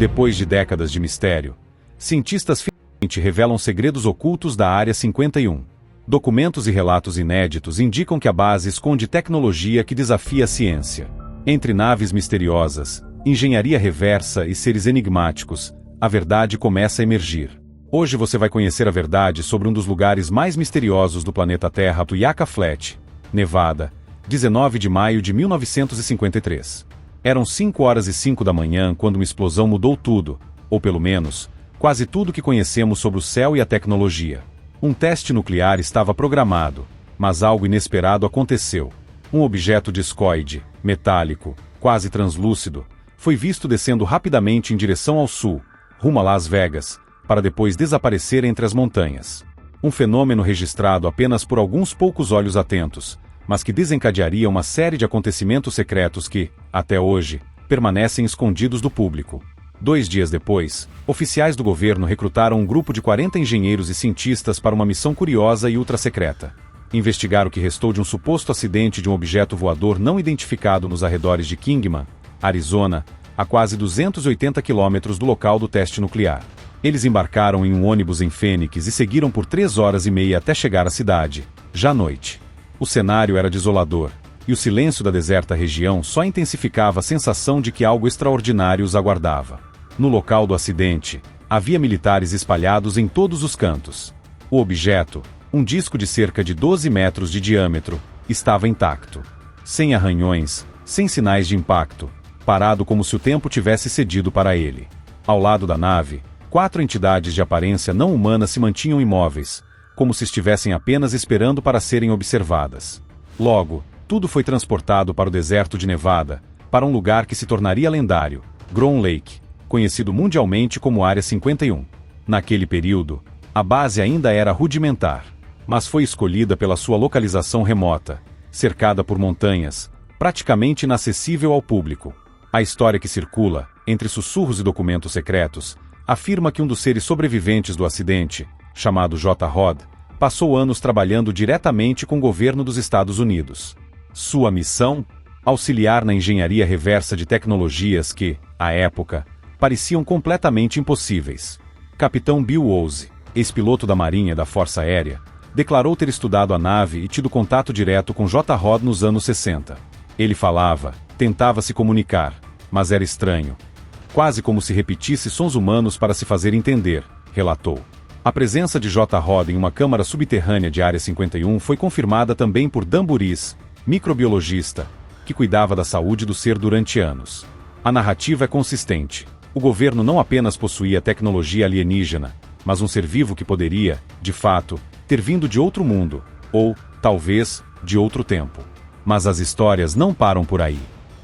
Depois de décadas de mistério, cientistas finalmente revelam segredos ocultos da Área 51. Documentos e relatos inéditos indicam que a base esconde tecnologia que desafia a ciência. Entre naves misteriosas, engenharia reversa e seres enigmáticos, a verdade começa a emergir. Hoje você vai conhecer a verdade sobre um dos lugares mais misteriosos do planeta Terra, Tuiaca Flat, Nevada, 19 de maio de 1953. Eram 5h05 da manhã quando uma explosão mudou tudo, ou pelo menos, quase tudo que conhecemos sobre o céu e a tecnologia. Um teste nuclear estava programado, mas algo inesperado aconteceu. Um objeto discoide, metálico, quase translúcido, foi visto descendo rapidamente em direção ao sul, rumo a Las Vegas, para depois desaparecer entre as montanhas. Um fenômeno registrado apenas por alguns poucos olhos atentos, mas que desencadearia uma série de acontecimentos secretos que, até hoje, permanecem escondidos do público. 2 dias depois, oficiais do governo recrutaram um grupo de 40 engenheiros e cientistas para uma missão curiosa e ultra-secreta. Investigar o que restou de um suposto acidente de um objeto voador não identificado nos arredores de Kingman, Arizona, a quase 280 quilômetros do local do teste nuclear. Eles embarcaram em um ônibus em Phoenix e seguiram por 3h30 até chegar à cidade, já à noite. O cenário era desolador, e o silêncio da deserta região só intensificava a sensação de que algo extraordinário os aguardava. No local do acidente, havia militares espalhados em todos os cantos. O objeto, um disco de cerca de 12 metros de diâmetro, estava intacto. Sem arranhões, sem sinais de impacto, parado como se o tempo tivesse cedido para ele. Ao lado da nave, 4 entidades de aparência não humana se mantinham imóveis, como se estivessem apenas esperando para serem observadas. Logo, tudo foi transportado para o deserto de Nevada, para um lugar que se tornaria lendário, Ground Lake, conhecido mundialmente como Área 51. Naquele período, a base ainda era rudimentar, mas foi escolhida pela sua localização remota, cercada por montanhas, praticamente inacessível ao público. A história que circula, entre sussurros e documentos secretos, afirma que um dos seres sobreviventes do acidente, chamado J. Rod, passou anos trabalhando diretamente com o governo dos Estados Unidos. Sua missão? Auxiliar na engenharia reversa de tecnologias que, à época, pareciam completamente impossíveis. Capitão Bill Woolsey, ex-piloto da Marinha da Força Aérea, declarou ter estudado a nave e tido contato direto com J. Rod nos anos 60. Ele falava, tentava se comunicar, mas era estranho. Quase como se repetisse sons humanos para se fazer entender, relatou. A presença de J. Rod em uma câmara subterrânea de Área 51 foi confirmada também por Dan Buris, microbiologista, que cuidava da saúde do ser durante anos. A narrativa é consistente. O governo não apenas possuía tecnologia alienígena, mas um ser vivo que poderia, de fato, ter vindo de outro mundo, ou, talvez, de outro tempo. Mas as histórias não param por aí.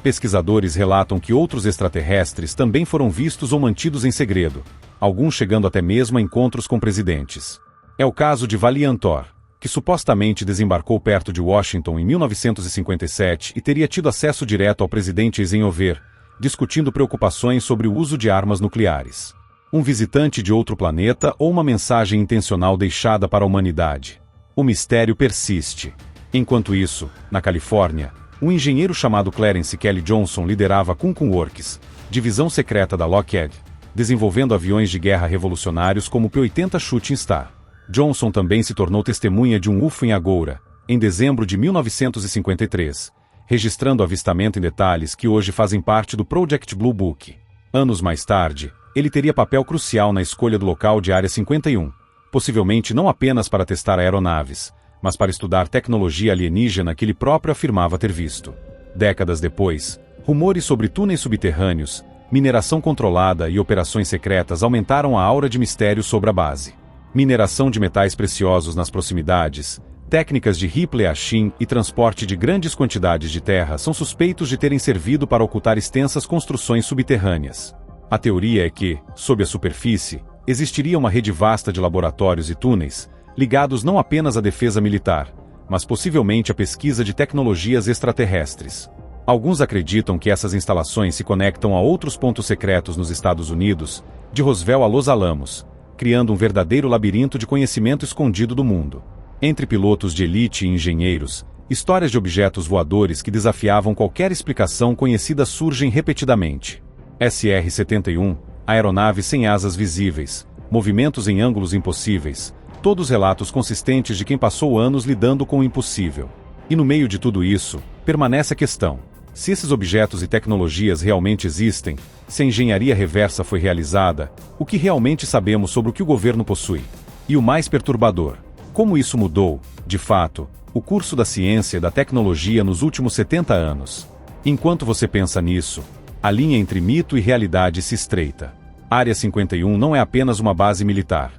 Pesquisadores relatam que outros extraterrestres também foram vistos ou mantidos em segredo, alguns chegando até mesmo a encontros com presidentes. É o caso de Valiantor, que supostamente desembarcou perto de Washington em 1957 e teria tido acesso direto ao presidente Eisenhower, discutindo preocupações sobre o uso de armas nucleares. Um visitante de outro planeta ou uma mensagem intencional deixada para a humanidade? O mistério persiste. Enquanto isso, na Califórnia, um engenheiro chamado Clarence Kelly Johnson liderava a Kunkun Works, divisão secreta da Lockheed, desenvolvendo aviões de guerra revolucionários como o P-80 Shooting Star. Johnson também se tornou testemunha de um UFO em Agoura, em dezembro de 1953, registrando avistamento em detalhes que hoje fazem parte do Project Blue Book. Anos mais tarde, ele teria papel crucial na escolha do local de Área 51, possivelmente não apenas para testar aeronaves, mas para estudar tecnologia alienígena que ele próprio afirmava ter visto. Décadas depois, rumores sobre túneis subterrâneos, mineração controlada e operações secretas aumentaram a aura de mistério sobre a base. Mineração de metais preciosos nas proximidades, técnicas de Ripley-Achim e transporte de grandes quantidades de terra são suspeitos de terem servido para ocultar extensas construções subterrâneas. A teoria é que, sob a superfície, existiria uma rede vasta de laboratórios e túneis, ligados não apenas à defesa militar, mas possivelmente à pesquisa de tecnologias extraterrestres. Alguns acreditam que essas instalações se conectam a outros pontos secretos nos Estados Unidos, de Roswell a Los Alamos, criando um verdadeiro labirinto de conhecimento escondido do mundo. Entre pilotos de elite e engenheiros, histórias de objetos voadores que desafiavam qualquer explicação conhecida surgem repetidamente. SR-71, aeronaves sem asas visíveis, movimentos em ângulos impossíveis, todos relatos consistentes de quem passou anos lidando com o impossível. E no meio de tudo isso, permanece a questão: se esses objetos e tecnologias realmente existem, se a engenharia reversa foi realizada, o que realmente sabemos sobre o que o governo possui? E o mais perturbador: como isso mudou, de fato, o curso da ciência e da tecnologia nos últimos 70 anos? Enquanto você pensa nisso, a linha entre mito e realidade se estreita. Área 51 não é apenas uma base militar.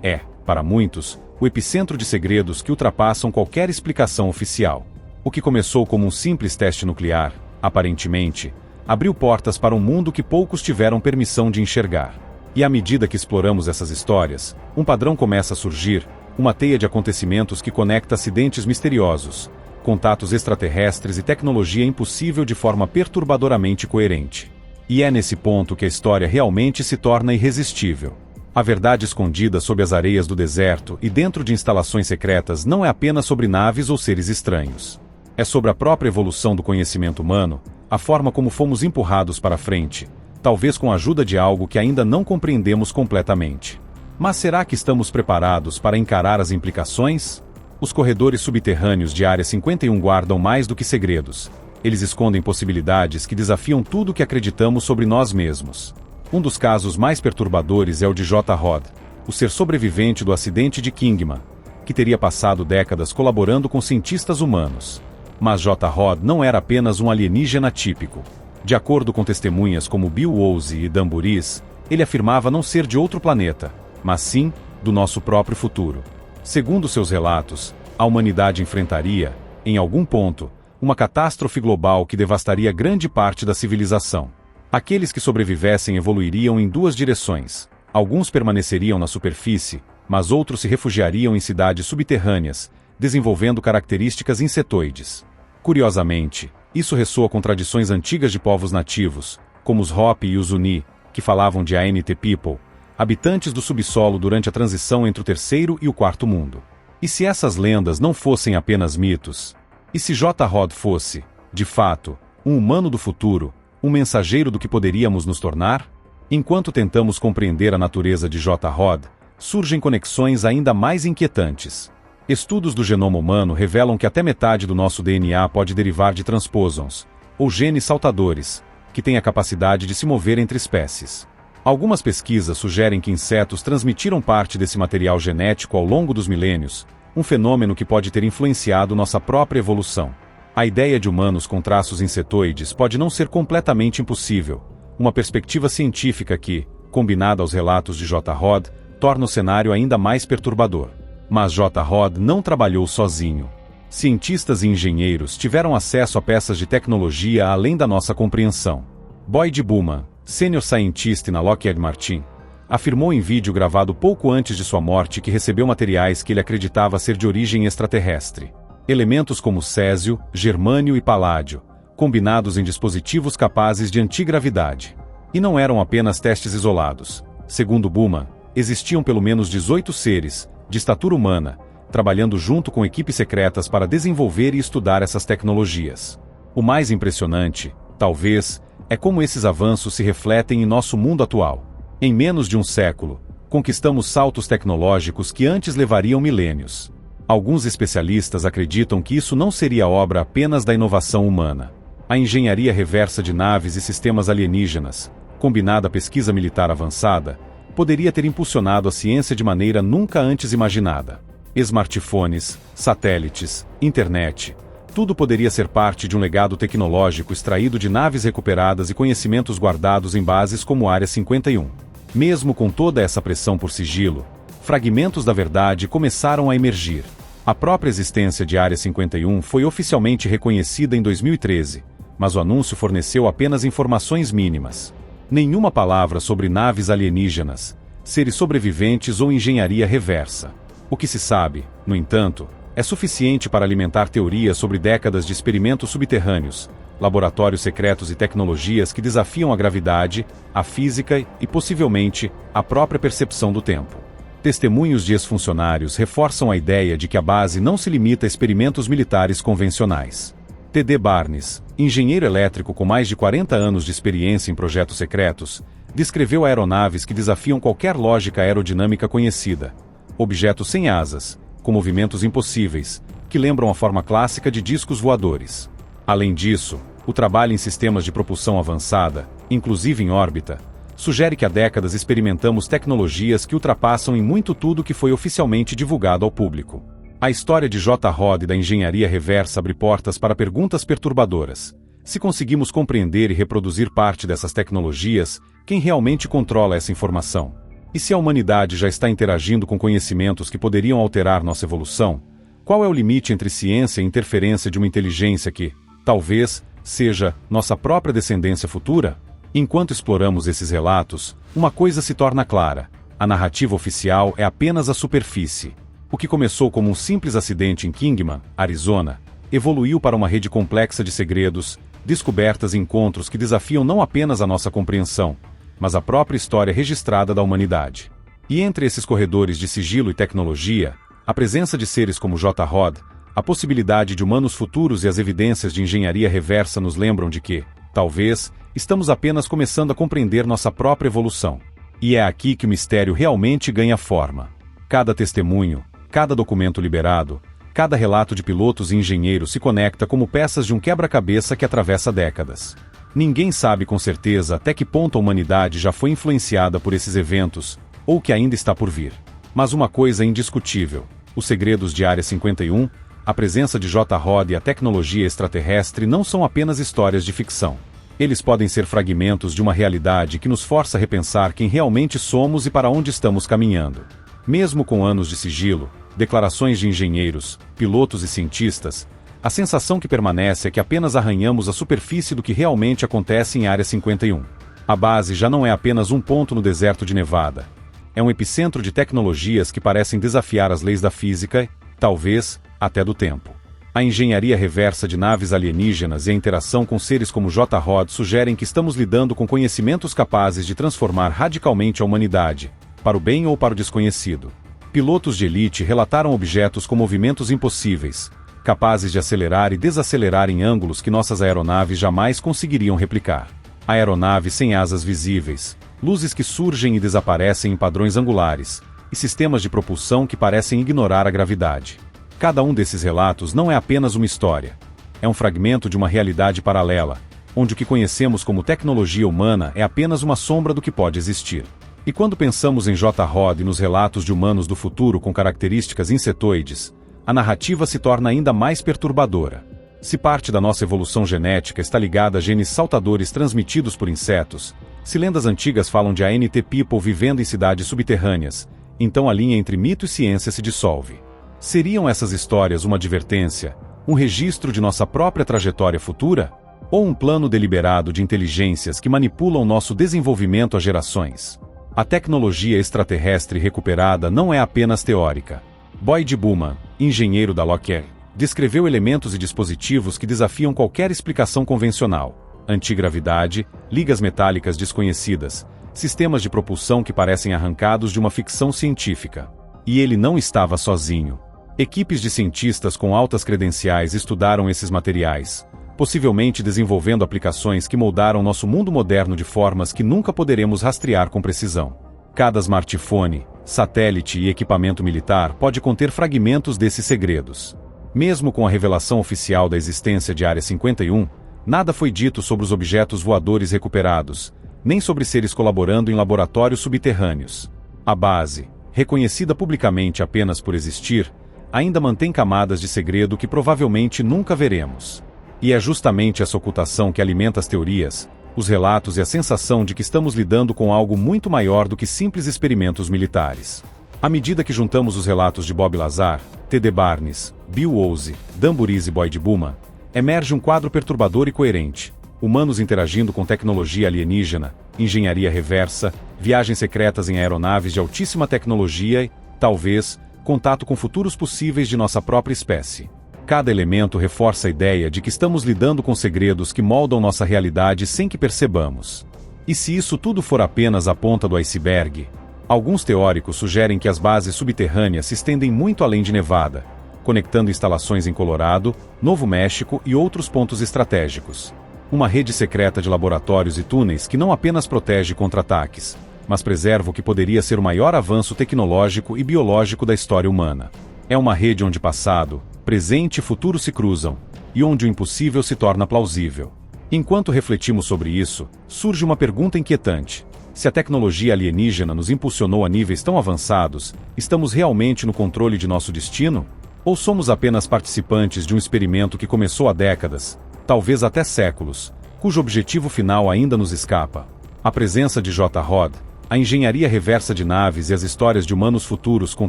É, para muitos, o epicentro de segredos que ultrapassam qualquer explicação oficial. O que começou como um simples teste nuclear, aparentemente, abriu portas para um mundo que poucos tiveram permissão de enxergar. E à medida que exploramos essas histórias, um padrão começa a surgir, uma teia de acontecimentos que conecta acidentes misteriosos, contatos extraterrestres e tecnologia impossível de forma perturbadoramente coerente. E é nesse ponto que a história realmente se torna irresistível. A verdade escondida sob as areias do deserto e dentro de instalações secretas não é apenas sobre naves ou seres estranhos. É sobre a própria evolução do conhecimento humano, a forma como fomos empurrados para frente, talvez com a ajuda de algo que ainda não compreendemos completamente. Mas será que estamos preparados para encarar as implicações? Os corredores subterrâneos de Área 51 guardam mais do que segredos. Eles escondem possibilidades que desafiam tudo o que acreditamos sobre nós mesmos. Um dos casos mais perturbadores é o de J. Rod, o ser sobrevivente do acidente de Kingman, que teria passado décadas colaborando com cientistas humanos. Mas J. Rod não era apenas um alienígena típico. De acordo com testemunhas como Bill Woolsey e Dan Buris, ele afirmava não ser de outro planeta, mas sim do nosso próprio futuro. Segundo seus relatos, a humanidade enfrentaria, em algum ponto, uma catástrofe global que devastaria grande parte da civilização. Aqueles que sobrevivessem evoluiriam em duas direções. Alguns permaneceriam na superfície, mas outros se refugiariam em cidades subterrâneas, desenvolvendo características insetoides. Curiosamente, isso ressoa com tradições antigas de povos nativos, como os Hopi e os Uni, que falavam de ANT People, habitantes do subsolo durante a transição entre o terceiro e o quarto mundo. E se essas lendas não fossem apenas mitos? E se J. Rod fosse, de fato, um humano do futuro, um mensageiro do que poderíamos nos tornar? Enquanto tentamos compreender a natureza de J. Rod, surgem conexões ainda mais inquietantes. Estudos do genoma humano revelam que até metade do nosso DNA pode derivar de transposons, ou genes saltadores, que têm a capacidade de se mover entre espécies. Algumas pesquisas sugerem que insetos transmitiram parte desse material genético ao longo dos milênios, um fenômeno que pode ter influenciado nossa própria evolução. A ideia de humanos com traços insetoides pode não ser completamente impossível, uma perspectiva científica que, combinada aos relatos de J. Rod, torna o cenário ainda mais perturbador. Mas J. Rod não trabalhou sozinho. Cientistas e engenheiros tiveram acesso a peças de tecnologia além da nossa compreensão. Boyd Bullman, senior scientist na Lockheed Martin, afirmou em vídeo gravado pouco antes de sua morte que recebeu materiais que ele acreditava ser de origem extraterrestre. Elementos como césio, germânio e paládio, combinados em dispositivos capazes de antigravidade. E não eram apenas testes isolados. Segundo Bullman, existiam pelo menos 18 seres, de estatura humana, trabalhando junto com equipes secretas para desenvolver e estudar essas tecnologias. O mais impressionante, talvez, é como esses avanços se refletem em nosso mundo atual. Em menos de um século, conquistamos saltos tecnológicos que antes levariam milênios. Alguns especialistas acreditam que isso não seria obra apenas da inovação humana. A engenharia reversa de naves e sistemas alienígenas, combinada à pesquisa militar avançada, poderia ter impulsionado a ciência de maneira nunca antes imaginada. Smartphones, satélites, internet, tudo poderia ser parte de um legado tecnológico extraído de naves recuperadas e conhecimentos guardados em bases como Área 51. Mesmo com toda essa pressão por sigilo, fragmentos da verdade começaram a emergir. A própria existência de Área 51 foi oficialmente reconhecida em 2013, mas o anúncio forneceu apenas informações mínimas. Nenhuma palavra sobre naves alienígenas, seres sobreviventes ou engenharia reversa. O que se sabe, no entanto, é suficiente para alimentar teorias sobre décadas de experimentos subterrâneos, laboratórios secretos e tecnologias que desafiam a gravidade, a física e, possivelmente, a própria percepção do tempo. Testemunhos de ex-funcionários reforçam a ideia de que a base não se limita a experimentos militares convencionais. T.D. Barnes, engenheiro elétrico com mais de 40 anos de experiência em projetos secretos, descreveu aeronaves que desafiam qualquer lógica aerodinâmica conhecida. Objetos sem asas, com movimentos impossíveis, que lembram a forma clássica de discos voadores. Além disso, o trabalho em sistemas de propulsão avançada, inclusive em órbita, sugere que há décadas experimentamos tecnologias que ultrapassam em muito tudo que foi oficialmente divulgado ao público. A história de J. Rodd e da engenharia reversa abre portas para perguntas perturbadoras. Se conseguimos compreender e reproduzir parte dessas tecnologias, quem realmente controla essa informação? E se a humanidade já está interagindo com conhecimentos que poderiam alterar nossa evolução, qual é o limite entre ciência e interferência de uma inteligência que, talvez, seja nossa própria descendência futura? Enquanto exploramos esses relatos, uma coisa se torna clara: a narrativa oficial é apenas a superfície. O que começou como um simples acidente em Kingman, Arizona, evoluiu para uma rede complexa de segredos, descobertas e encontros que desafiam não apenas a nossa compreensão, mas a própria história registrada da humanidade. E entre esses corredores de sigilo e tecnologia, a presença de seres como J. Rodd, a possibilidade de humanos futuros e as evidências de engenharia reversa nos lembram de que, talvez, estamos apenas começando a compreender nossa própria evolução. E é aqui que o mistério realmente ganha forma. Cada testemunho, cada documento liberado, cada relato de pilotos e engenheiros se conecta como peças de um quebra-cabeça que atravessa décadas. Ninguém sabe com certeza até que ponto a humanidade já foi influenciada por esses eventos, ou que ainda está por vir. Mas uma coisa é indiscutível: os segredos de Área 51, a presença de J. Rodd e a tecnologia extraterrestre não são apenas histórias de ficção. Eles podem ser fragmentos de uma realidade que nos força a repensar quem realmente somos e para onde estamos caminhando. Mesmo com anos de sigilo, declarações de engenheiros, pilotos e cientistas, a sensação que permanece é que apenas arranhamos a superfície do que realmente acontece em Área 51. A base já não é apenas um ponto no deserto de Nevada. É um epicentro de tecnologias que parecem desafiar as leis da física e, talvez, até do tempo. A engenharia reversa de naves alienígenas e a interação com seres como J. Rodd sugerem que estamos lidando com conhecimentos capazes de transformar radicalmente a humanidade, para o bem ou para o desconhecido. Pilotos de elite relataram objetos com movimentos impossíveis, capazes de acelerar e desacelerar em ângulos que nossas aeronaves jamais conseguiriam replicar. Aeronaves sem asas visíveis, luzes que surgem e desaparecem em padrões angulares, e sistemas de propulsão que parecem ignorar a gravidade. Cada um desses relatos não é apenas uma história. É um fragmento de uma realidade paralela, onde o que conhecemos como tecnologia humana é apenas uma sombra do que pode existir. E quando pensamos em J. Rodd e nos relatos de humanos do futuro com características insetoides, a narrativa se torna ainda mais perturbadora. Se parte da nossa evolução genética está ligada a genes saltadores transmitidos por insetos, se lendas antigas falam de ANT people vivendo em cidades subterrâneas, então a linha entre mito e ciência se dissolve. Seriam essas histórias uma advertência, um registro de nossa própria trajetória futura? Ou um plano deliberado de inteligências que manipulam nosso desenvolvimento há gerações? A tecnologia extraterrestre recuperada não é apenas teórica. Boyd Bullman, engenheiro da Lockheed, descreveu elementos e dispositivos que desafiam qualquer explicação convencional: antigravidade, ligas metálicas desconhecidas, sistemas de propulsão que parecem arrancados de uma ficção científica. E ele não estava sozinho. Equipes de cientistas com altas credenciais estudaram esses materiais, possivelmente desenvolvendo aplicações que moldaram nosso mundo moderno de formas que nunca poderemos rastrear com precisão. Cada smartphone, satélite e equipamento militar pode conter fragmentos desses segredos. Mesmo com a revelação oficial da existência de Área 51, nada foi dito sobre os objetos voadores recuperados, nem sobre seres colaborando em laboratórios subterrâneos. A base, reconhecida publicamente apenas por existir, ainda mantém camadas de segredo que provavelmente nunca veremos. E é justamente essa ocultação que alimenta as teorias, os relatos e a sensação de que estamos lidando com algo muito maior do que simples experimentos militares. À medida que juntamos os relatos de Bob Lazar, T.D. Barnes, Bill Woese, Dan Buriz e Boyd Bullman, emerge um quadro perturbador e coerente: humanos interagindo com tecnologia alienígena, engenharia reversa, viagens secretas em aeronaves de altíssima tecnologia e, talvez, contato com futuros possíveis de nossa própria espécie. Cada elemento reforça a ideia de que estamos lidando com segredos que moldam nossa realidade sem que percebamos. E se isso tudo for apenas a ponta do iceberg? Alguns teóricos sugerem que as bases subterrâneas se estendem muito além de Nevada, conectando instalações em Colorado, Novo México e outros pontos estratégicos. Uma rede secreta de laboratórios e túneis que não apenas protege contra ataques, mas preserva o que poderia ser o maior avanço tecnológico e biológico da história humana. É uma rede onde passado, presente e futuro se cruzam, e onde o impossível se torna plausível. Enquanto refletimos sobre isso, surge uma pergunta inquietante. Se a tecnologia alienígena nos impulsionou a níveis tão avançados, estamos realmente no controle de nosso destino? Ou somos apenas participantes de um experimento que começou há décadas, talvez até séculos, cujo objetivo final ainda nos escapa? A presença de J. Rod, a engenharia reversa de naves e as histórias de humanos futuros com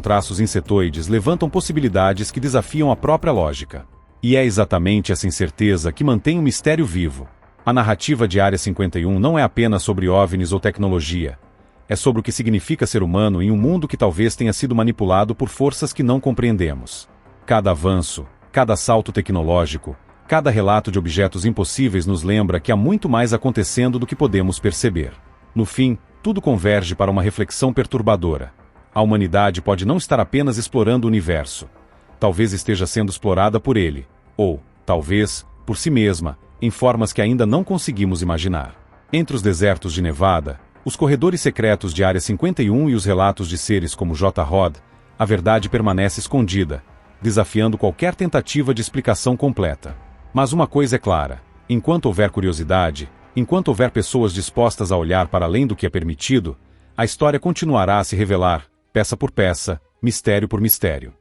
traços insetoides levantam possibilidades que desafiam a própria lógica. E é exatamente essa incerteza que mantém o mistério vivo. A narrativa de Área 51 não é apenas sobre OVNIs ou tecnologia. É sobre o que significa ser humano em um mundo que talvez tenha sido manipulado por forças que não compreendemos. Cada avanço, cada salto tecnológico, cada relato de objetos impossíveis nos lembra que há muito mais acontecendo do que podemos perceber. No fim, tudo converge para uma reflexão perturbadora. A humanidade pode não estar apenas explorando o universo. Talvez esteja sendo explorada por ele, ou, talvez, por si mesma, em formas que ainda não conseguimos imaginar. Entre os desertos de Nevada, os corredores secretos de Área 51 e os relatos de seres como J. Rod, a verdade permanece escondida, desafiando qualquer tentativa de explicação completa. Mas uma coisa é clara: enquanto houver curiosidade, enquanto houver pessoas dispostas a olhar para além do que é permitido, a história continuará a se revelar, peça por peça, mistério por mistério.